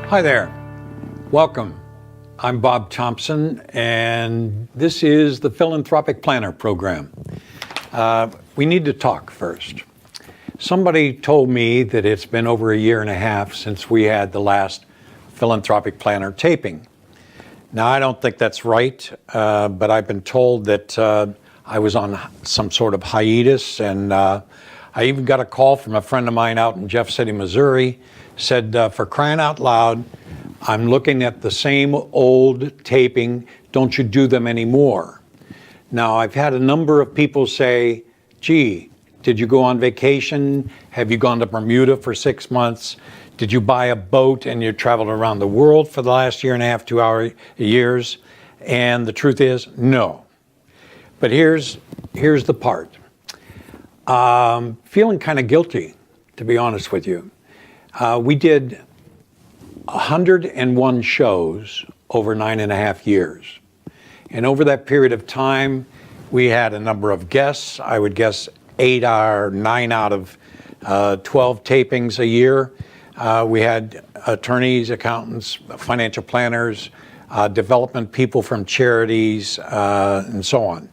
Hi there. Welcome. I'm Bob Thompson, and this is the Philanthropic Planner Program. We need to talk first. Somebody told me that it's been over a year and a half since we had the last Philanthropic Planner taping. Now, I don't think that's right, but I've been told that I was on some sort of hiatus, and I even got a call from a friend of mine out in Jeff City, Missouri, said, for crying out loud, I'm looking at the same old taping, don't you do them anymore? Now, I've had a number of people say, gee, did you go on vacation? Have you gone to Bermuda for 6 months? Did you buy a boat and you traveled around the world for the last year and a half, 2 years? And the truth is, no. But here's the part. Feeling kind of guilty, to be honest with you. We did 101 shows over 9.5 years. And over that period of time, we had a number of guests. I would guess 8 or 9 out of 12 tapings a year. We had attorneys, accountants, financial planners, development people from charities, and so on.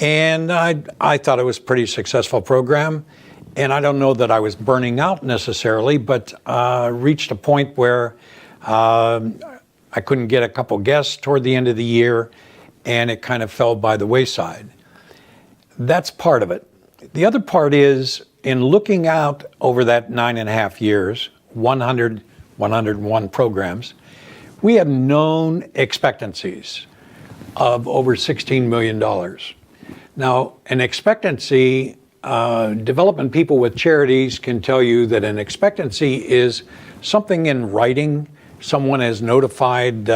And I thought it was a pretty successful program. And I don't know that I was burning out necessarily, but reached a point where I couldn't get a couple guests toward the end of the year, and it kind of fell by the wayside. That's part of it. The other part is, in looking out over that 9.5 years, 101 programs, we have known expectancies of over $16 million. Now, an expectancy, development people with charities can tell you that an expectancy is something in writing. Someone has notified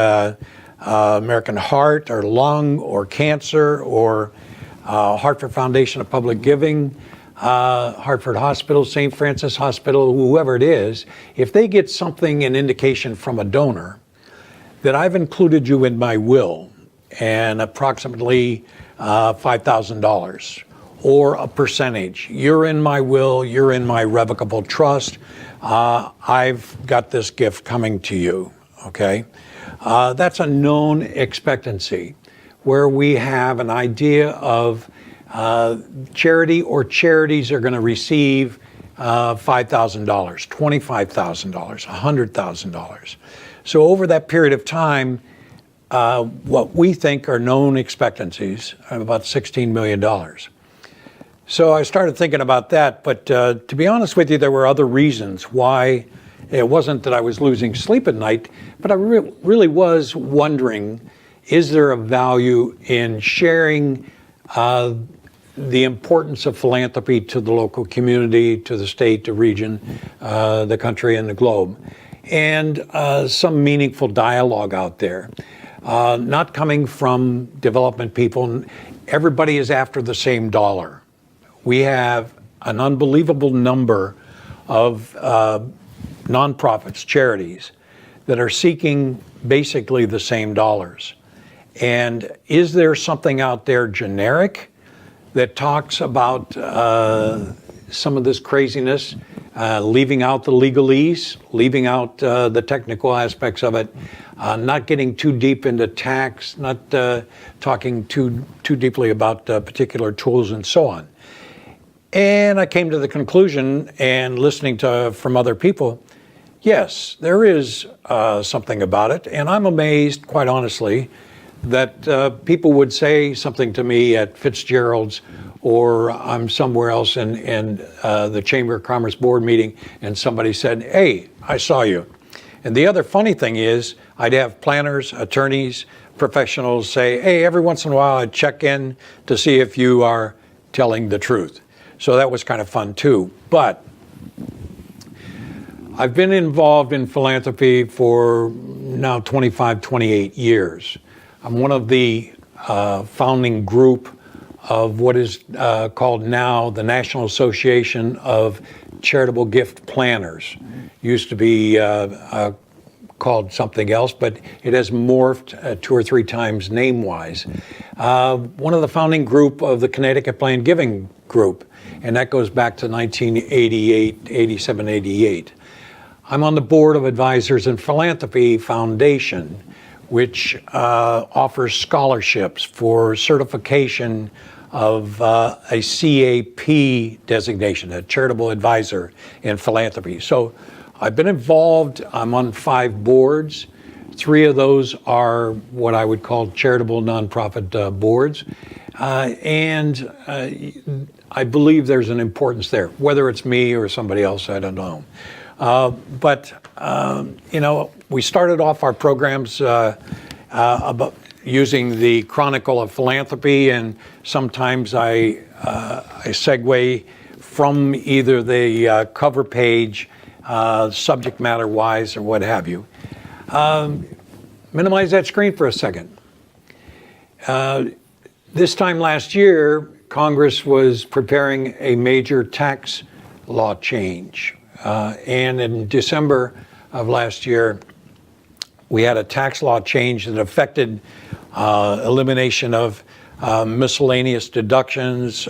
American Heart or Lung or Cancer or Hartford Foundation of Public Giving, Hartford Hospital, St. Francis Hospital, whoever it is, if they get something, an indication from a donor, that I've included you in my will and approximately $5,000 or a percentage. You're in my will, you're in my revocable trust. I've got this gift coming to you, okay? That's a known expectancy where we have an idea of charity or charities are going to receive $5,000, $25,000, $100,000. So over that period of time, what we think are known expectancies are about $16 million. So I started thinking about that, but to be honest with you, there were other reasons why. It wasn't that I was losing sleep at night, but I really was wondering, is there a value in sharing the importance of philanthropy to the local community, to the state, the region, the country, and the globe, and some meaningful dialogue out there, not coming from development people. Everybody is after the same dollar. We have an unbelievable number of nonprofits, charities, that are seeking basically the same dollars. And is there something out there generic that talks about some of this craziness, leaving out the legalese, leaving out the technical aspects of it, not getting too deep into tax, not talking too deeply about particular tools and so on? And I came to the conclusion, and listening from other people, yes, there is something about it. And I'm amazed, quite honestly, that people would say something to me at Fitzgerald's, or I'm somewhere else in the Chamber of Commerce board meeting, and somebody said, hey, I saw you. And the other funny thing is, I'd have planners, attorneys, professionals say, hey, every once in a while I'd check in to see if you are telling the truth. So that was kind of fun too. But I've been involved in philanthropy for now 25, 28 years. I'm one of the founding group of what is called now the National Association of Charitable Gift Planners. Used to be called something else, but it has morphed 2 or 3 times name-wise. One of the founding group of the Connecticut Planned Giving Group, and that goes back to 1988, 87, 88. I'm on the board of advisors in Philanthropy Foundation, which offers scholarships for certification of a CAP designation, a charitable advisor in philanthropy. So I've been involved. I'm on 5 boards. 3 of those are what I would call charitable nonprofit boards. And I believe there's an importance there. Whether it's me or somebody else, I don't know. But we started off our programs about using the Chronicle of Philanthropy, and sometimes I segue from either the cover page, subject matter wise, or what have you. Minimize that screen for a second. This time last year, Congress was preparing a major tax law change. And in December of last year, we had a tax law change that affected elimination of miscellaneous deductions,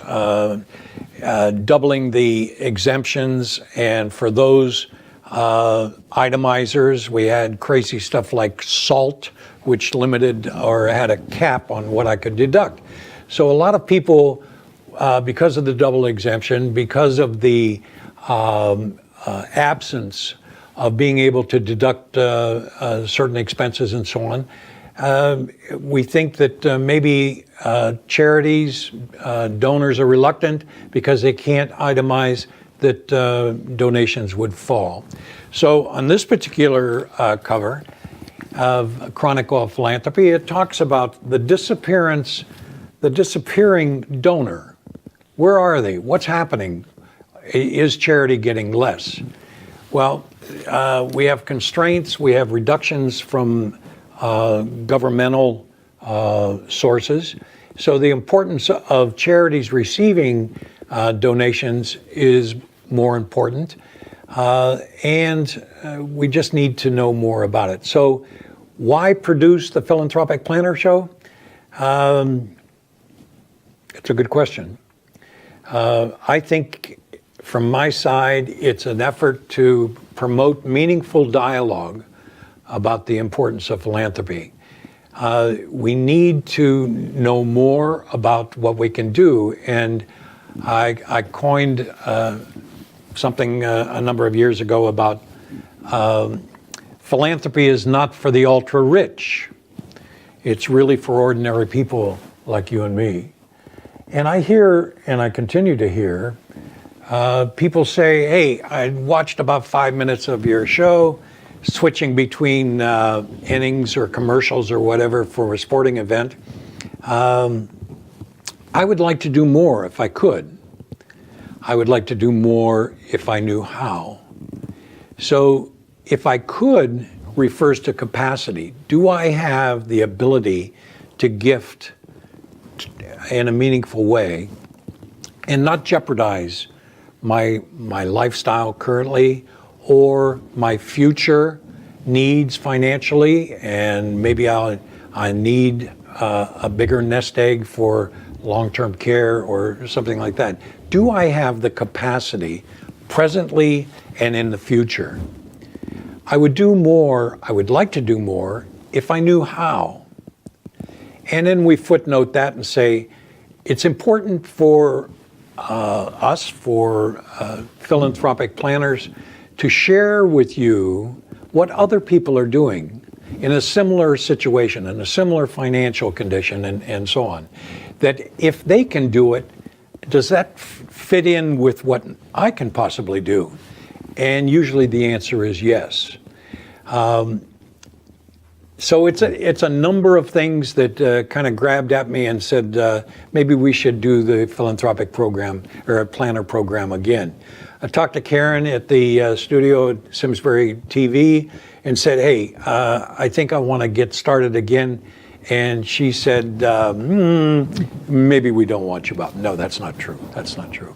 doubling the exemptions, and for those itemizers, we had crazy stuff like salt, which limited or had a cap on what I could deduct. So a lot of people, because of the double exemption, because of the absence of being able to deduct certain expenses and so on, we think that maybe charities, donors are reluctant because they can't itemize that donations would fall. So on this particular cover of Chronicle of Philanthropy, it talks about the disappearing donor. Where are they? What's happening? Is charity getting less? Well, we have constraints, we have reductions from governmental sources. So the importance of charities receiving donations is more important. And we just need to know more about it. So why produce the Philanthropic Planner Show? It's a good question. I think from my side, it's an effort to promote meaningful dialogue about the importance of philanthropy. We need to know more about what we can do. And I coined something a number of years ago about philanthropy is not for the ultra rich. It's really for ordinary people like you and me. And I hear, and I continue to hear, people say, hey, I watched about 5 minutes of your show, switching between innings or commercials or whatever for a sporting event. I would like to do more if I could. I would like to do more if I knew how. So if I could refers to capacity. Do I have the ability to gift in a meaningful way and not jeopardize my lifestyle currently or my future needs financially, and maybe I need a bigger nest egg for long-term care or something like that. Do I have the capacity presently and in the future? I would do more, I would like to do more if I knew how. And then we footnote that and say, it's important for us, for philanthropic planners, to share with you what other people are doing in a similar situation, in a similar financial condition, and so on. That if they can do it, does that fit in with what I can possibly do? And usually the answer is yes. So it's a number of things that kind of grabbed at me and said, maybe we should do the philanthropic program or a planner program again. I talked to Karen at the studio at Simsbury TV and said, hey, I think I want to get started again. And she said, maybe we don't want you back. No, that's not true. That's not true.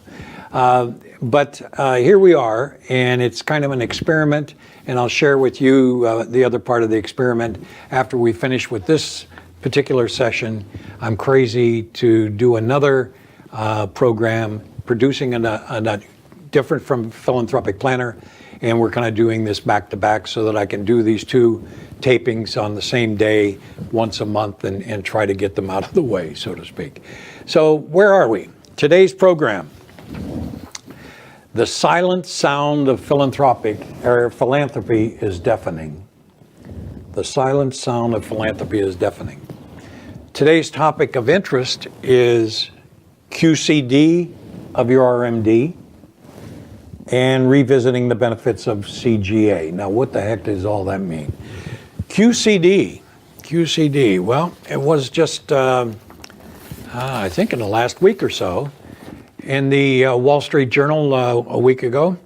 But here we are, and it's kind of an experiment, and I'll share with you the other part of the experiment after we finish with this particular session. I'm crazy to do another program, producing a different from Philanthropic Planner, and we're kind of doing this back to back so that I can do these two tapings on the same day once a month and try to get them out of the way, so to speak. So where are we? Today's program, the silent sound of philanthropy is deafening. The silent sound of philanthropy is deafening. Today's topic of interest is QCD of your RMD and revisiting the benefits of CGA. Now, what the heck does all that mean? QCD, well, it was just, I think in the last week or so, in the Wall Street Journal a week ago,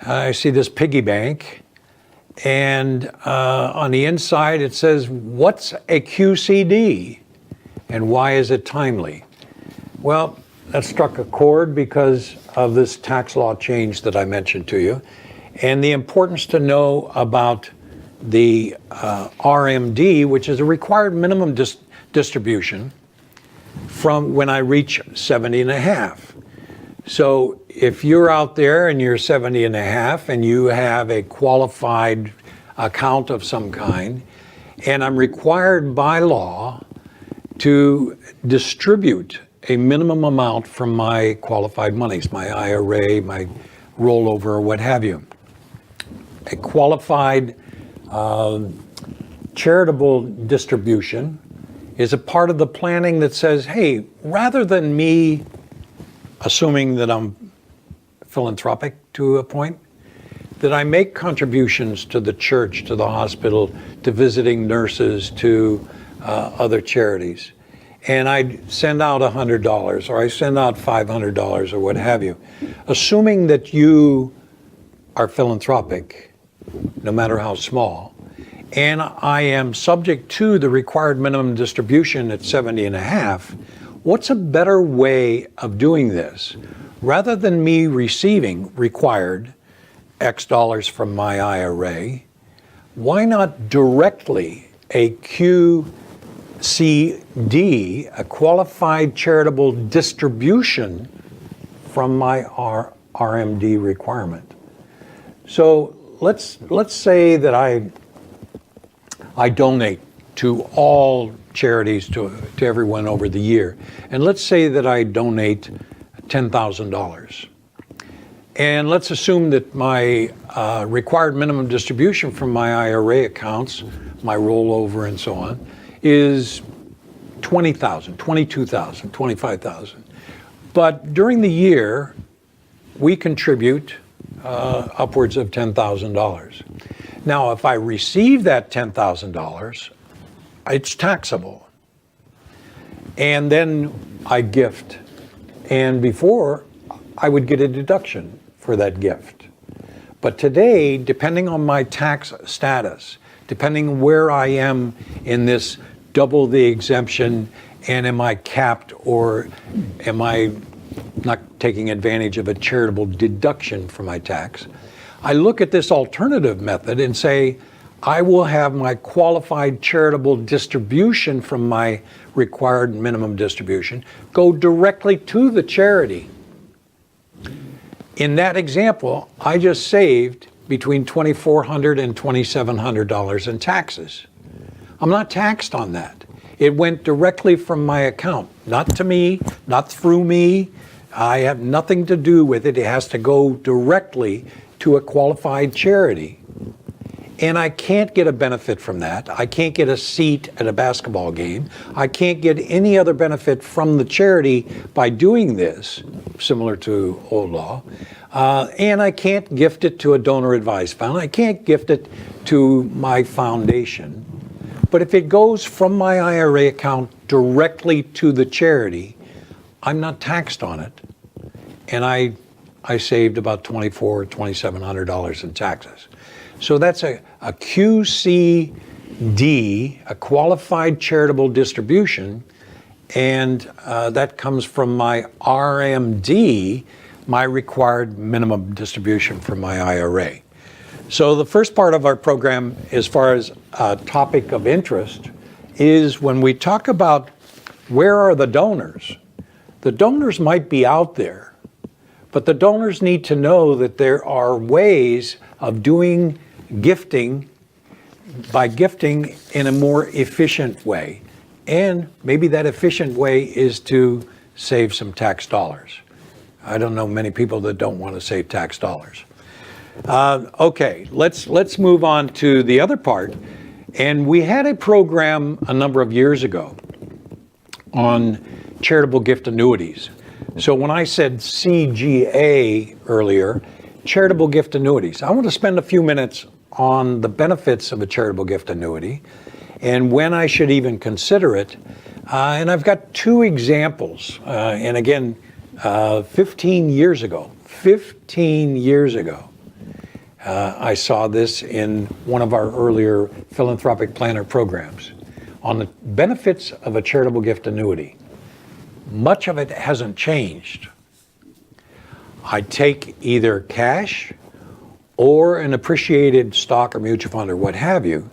I see this piggy bank, and on the inside it says, what's a QCD and why is it timely? Well, that struck a chord because of this tax law change that I mentioned to you, and the importance to know about the RMD, which is a required minimum distribution from when I reach 70 and a half. So if you're out there and you're 70 and a half and you have a qualified account of some kind, and I'm required by law to distribute a minimum amount from my qualified monies, my IRA, my rollover, or what have you. A qualified charitable distribution is a part of the planning that says, hey, rather than me assuming that I'm philanthropic to a point, that I make contributions to the church, to the hospital, to visiting nurses, to other charities. And I send out $100 or I send out $500 or what have you. Assuming that you are philanthropic, no matter how small, and I am subject to the required minimum distribution at 70 and a half, what's a better way of doing this? Rather than me receiving required X dollars from my IRA, why not directly a QCD, a qualified charitable distribution from my RMD requirement? So let's say that I donate to all charities, to everyone over the year. And let's say that I donate $10,000. And let's assume that my required minimum distribution from my IRA accounts, my rollover and so on, is $20,000, $22,000, $25,000. But during the year, we contribute upwards of $10,000. Now, if I receive that $10,000, it's taxable. And then I gift. And before, I would get a deduction for that gift. But today, depending on my tax status, depending where I am in this double the exemption, and am I capped or am I not taking advantage of a charitable deduction for my tax, I look at this alternative method and say, I will have my qualified charitable distribution from my required minimum distribution go directly to the charity. In that example, I just saved between $2,400 and $2,700 in taxes. I'm not taxed on that. It went directly from my account, not to me, not through me. I have nothing to do with it. It has to go directly to a qualified charity. And I can't get a benefit from that. I can't get a seat at a basketball game. I can't get any other benefit from the charity by doing this, similar to old law. And I can't gift it to a donor advised fund. I can't gift it to my foundation. But if it goes from my IRA account directly to the charity, I'm not taxed on it. And I saved about $2,400, $2,700 in taxes. So that's a QCD, a qualified charitable distribution, and that comes from my RMD, my required minimum distribution from my IRA. So the first part of our program, as far as a topic of interest, is when we talk about where are the donors. The donors might be out there, But the donors need to know that there are ways of doing gifting by gifting in a more efficient way. And maybe that efficient way is to save some tax dollars. I don't know many people that don't want to save tax dollars. Okay, let's move on to the other part. And we had a program a number of years ago on charitable gift annuities. So when I said CGA earlier, charitable gift annuities, I want to spend a few minutes on the benefits of a charitable gift annuity and when I should even consider it. And I've got two examples. And again, 15 years ago, I saw this in one of our earlier philanthropic planner programs on the benefits of a charitable gift annuity. Much of it hasn't changed. I take either cash or an appreciated stock or mutual fund or what have you,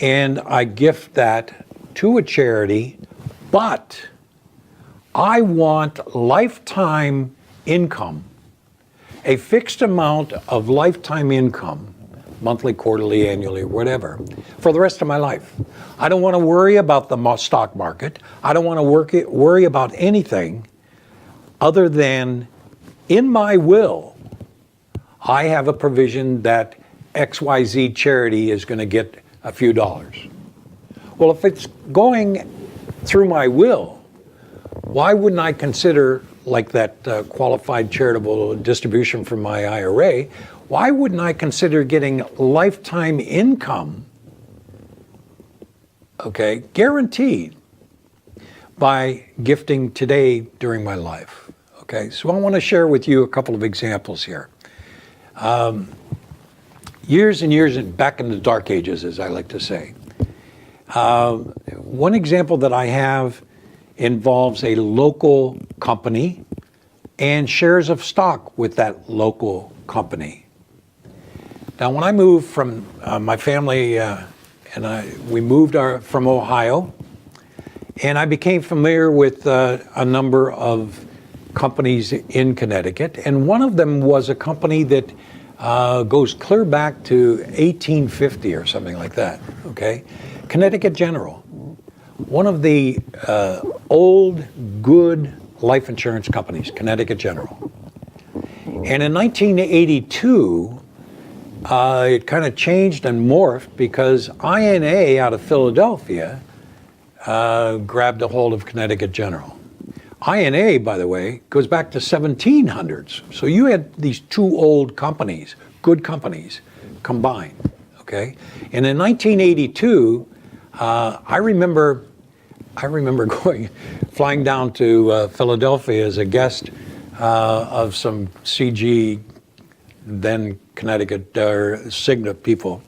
and I gift that to a charity, but I want lifetime income, a fixed amount of lifetime income, monthly, quarterly, annually, whatever, for the rest of my life. I don't want to worry about the stock market. I don't want to worry about anything other than in my will, I have a provision that XYZ charity is going to get a few dollars. Well, if it's going through my will, why wouldn't I consider, like that qualified charitable distribution from my IRA, why wouldn't I consider getting lifetime income, okay, guaranteed by gifting today during my life? Okay, so I want to share with you a couple of examples here. Years and years back in the dark ages, as I like to say. One example that I have involves a local company and shares of stock with that local company. Now, when I moved from my family we moved from Ohio, and I became familiar with a number of companies in Connecticut, and one of them was a company that goes clear back to 1850 or something like that, okay? Connecticut General, one of the old, good life insurance companies, Connecticut General. And in 1982, it kind of changed and morphed because INA out of Philadelphia grabbed a hold of Connecticut General. INA, by the way, goes back to 1700s. So you had these two old companies, good companies, combined, okay? And in 1982, I remember flying down to Philadelphia as a guest of some CG, then Connecticut Cigna people,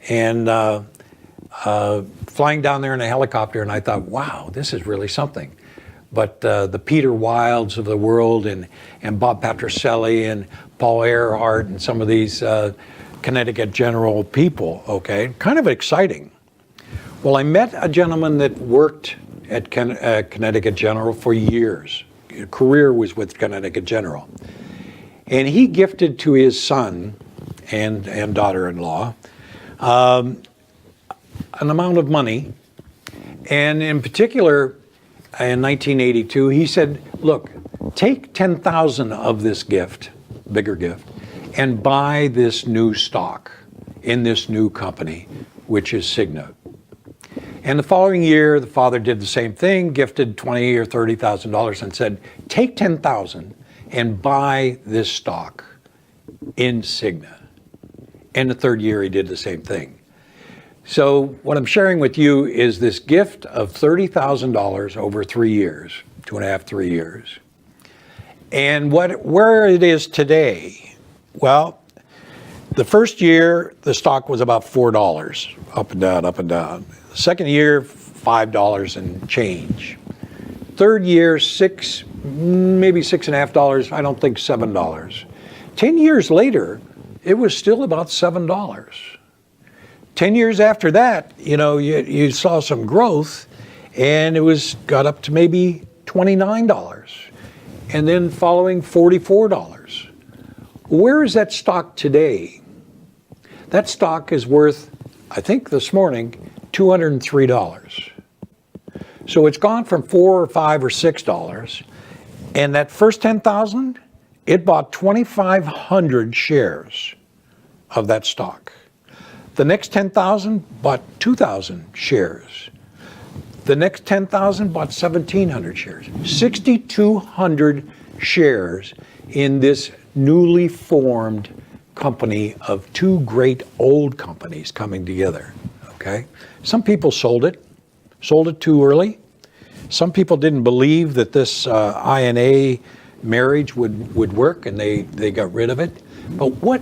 and flying down there in a helicopter, and I thought, wow, this is really something. But the Peter Wilds of the world and Bob Patricelli and Paul Earhart and some of these Connecticut General people, okay, kind of exciting. Well, I met a gentleman that worked at Connecticut General for years. His career was with Connecticut General. And he gifted to his son and daughter-in-law an amount of money. And in particular, in 1982, he said, look, take 10,000 of this gift, bigger gift, and buy this new stock in this new company, which is Cigna. And the following year, the father did the same thing, gifted $20,000 or $30,000 and said, take 10,000 and buy this stock in Cigna. And the third year, he did the same thing. So what I'm sharing with you is this gift of $30,000 over 3 years, 2.5, 3 years. And where it is today, well, the first year, the stock was about $4, up and down, up and down. The second year, $5 and change. Third year, maybe $6.50, I don't think $7. 10 years later, it was still about $7. 10 years after that, you saw some growth, and it got up to maybe $29. And then following $44. Where is that stock today? That stock is worth, I think this morning, $203. So it's gone from $4 or $5 or $6. And that first 10,000, it bought 2,500 shares of that stock. The next 10,000 bought 2,000 shares. The next 10,000 bought 1,700 shares. 6,200 shares in this newly formed company of two great old companies coming together, okay? Some people sold it too early. Some people didn't believe that this INA marriage would work, and they got rid of it. But what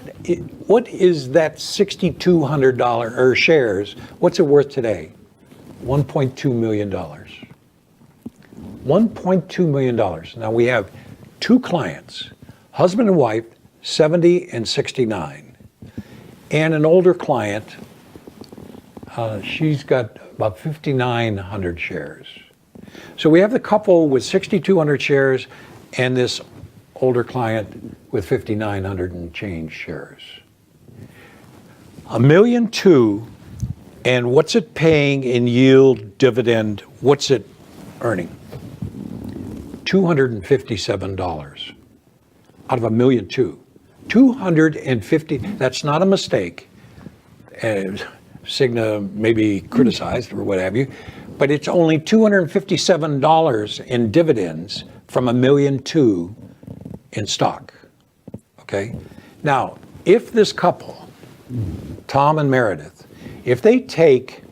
is that $6,200 or shares? What's it worth today? $1.2 million. $1.2 million. Now we have two clients, husband and wife, 70 and 69, and an older client. She's got about 5,900 shares. So we have the couple with 6,200 shares and this older client with 5,900 and change shares. $1.2 million, and what's it paying in yield, dividend? What's it earning? $257 out of $1.2 million. 250. That's not a mistake. Cigna may be criticized or what have you, but it's only $257 in dividends from $1.2 million in stock. Okay. Now, if this couple, Tom and Meredith, if they take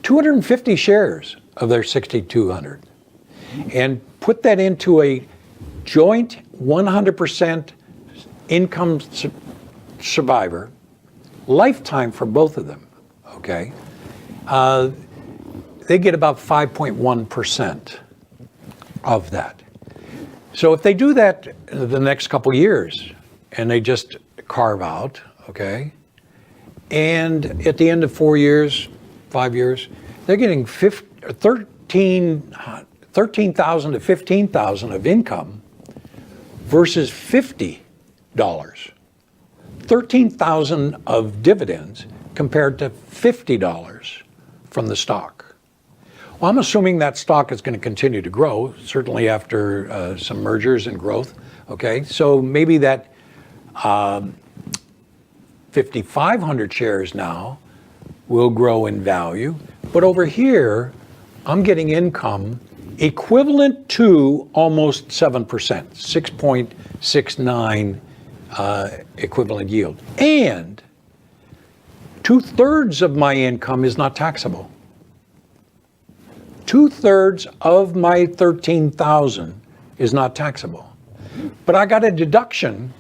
250 shares of their 6,200 and put that into a joint 100% income survivor, lifetime for both of them, okay, they get about 5.1% of that. So if they do that the next couple years and they just carve out, okay, and at the end of 4 years, 5 years, they're getting 13,000 to 15,000 of income versus $50. 13,000 of dividends compared to $50 from the stock. Well, I'm assuming that stock is going to continue to grow, certainly after some mergers and growth. Okay, so maybe that 5,500 shares now will grow in value. But over here, I'm getting income equivalent to almost 7%, 6.69 equivalent yield. And 2/3 of my income is not taxable. 2/3 of my 13,000 is not taxable. But I got a deduction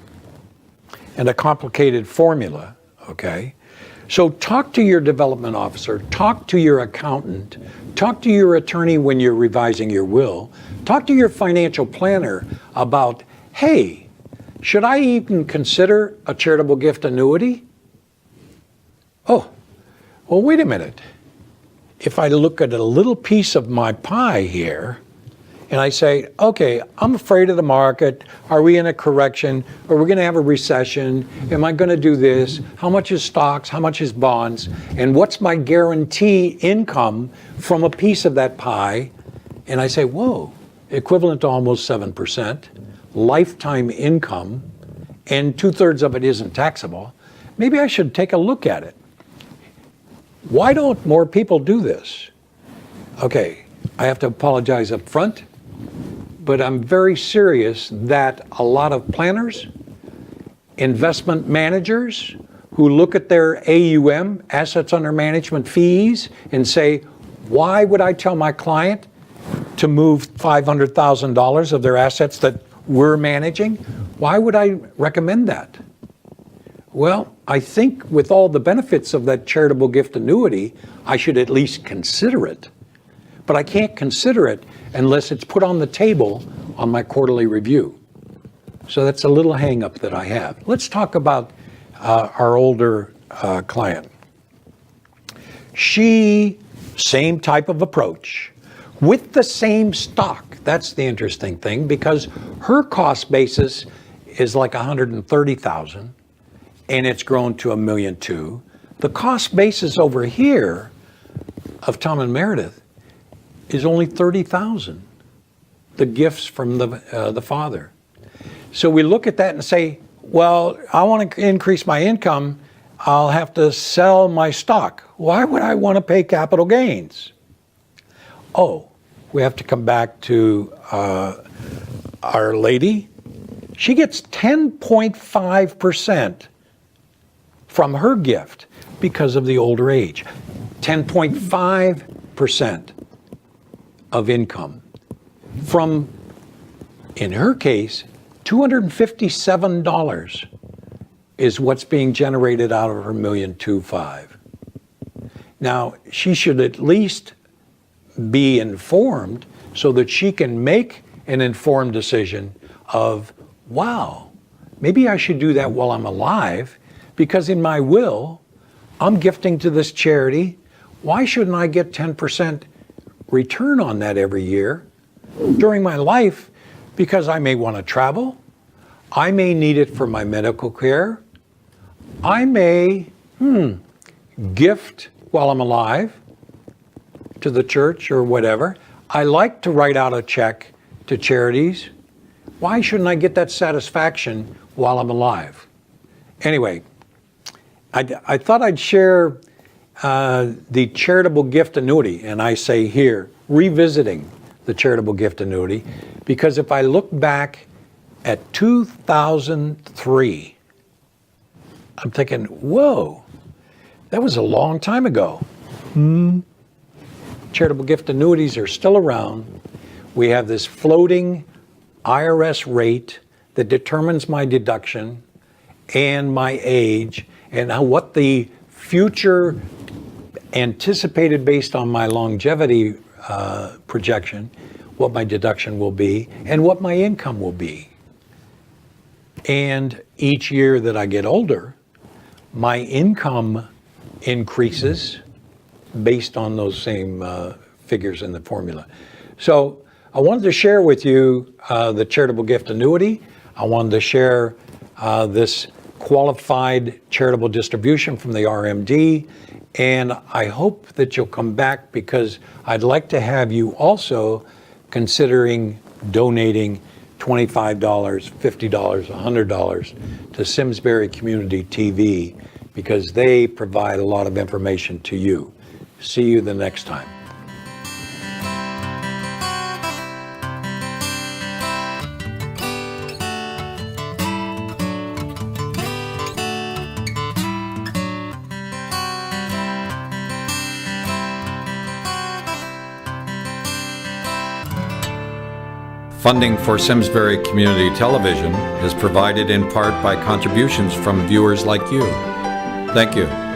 and a complicated formula, okay? So talk to your development officer, talk to your accountant, talk to your attorney when you're revising your will, talk to your financial planner about, hey, should I even consider a charitable gift annuity? Oh, well, wait a minute. If I look at a little piece of my pie here, and I say, okay, I'm afraid of the market. Are we in a correction? Are we going to have a recession? Am I going to do this? How much is stocks? How much is bonds? And what's my guarantee income from a piece of that pie? And I say, whoa, equivalent to almost 7%, lifetime income, and 2/3 of it isn't taxable. Maybe I should take a look at it. Why don't more people do this? Okay, I have to apologize up front, but I'm very serious that a lot of planners, investment managers, who look at their AUM, assets under management fees, and say, why would I tell my client to move $500,000 of their assets that we're managing? Why would I recommend that? Well, I think with all the benefits of that charitable gift annuity, I should at least consider it. But I can't consider it unless it's put on the table on my quarterly review. So that's a little hang up that I have. Let's talk about our older client. She, same type of approach, with the same stock. That's the interesting thing, because her cost basis is like 130,000, and it's grown to $1.2 million. The cost basis over here of Tom and Meredith is only 30,000. The gifts from the father. So we look at that and say, well, I want to increase my income. I'll have to sell my stock. Why would I want to pay capital gains? Oh, we have to come back to Our Lady. She gets 10.5% from her gift because of the older age. 10.5% of income from, in her case, $257 is what's being generated out of her $1.25 million. Now, she should at least be informed so that she can make an informed decision of, wow, maybe I should do that while I'm alive, because in my will, I'm gifting to this charity. Why shouldn't I get 10% return on that every year during my life? Because I may want to travel. I may need it for my medical care. I may gift while I'm alive to the church or whatever. I like to write out a check to charities. Why shouldn't I get that satisfaction while I'm alive? Anyway, I thought I'd share the charitable gift annuity, and I say here, revisiting the charitable gift annuity, because if I look back at 2003, I'm thinking, whoa, that was a long time ago. Charitable gift annuities are still around. We have this floating IRS rate that determines my deduction and my age and what the future anticipated based on my longevity projection, what my deduction will be and what my income will be. And each year that I get older, my income increases based on those same figures in the formula. So I wanted to share with you the charitable gift annuity. I wanted to share this qualified charitable distribution from the RMD. And I hope that you'll come back, because I'd like to have you also considering donating $25, $50, $100 to Simsbury Community TV, because they provide a lot of information to you. See you the next time. Funding for Simsbury Community Television is provided in part by contributions from viewers like you. Thank you.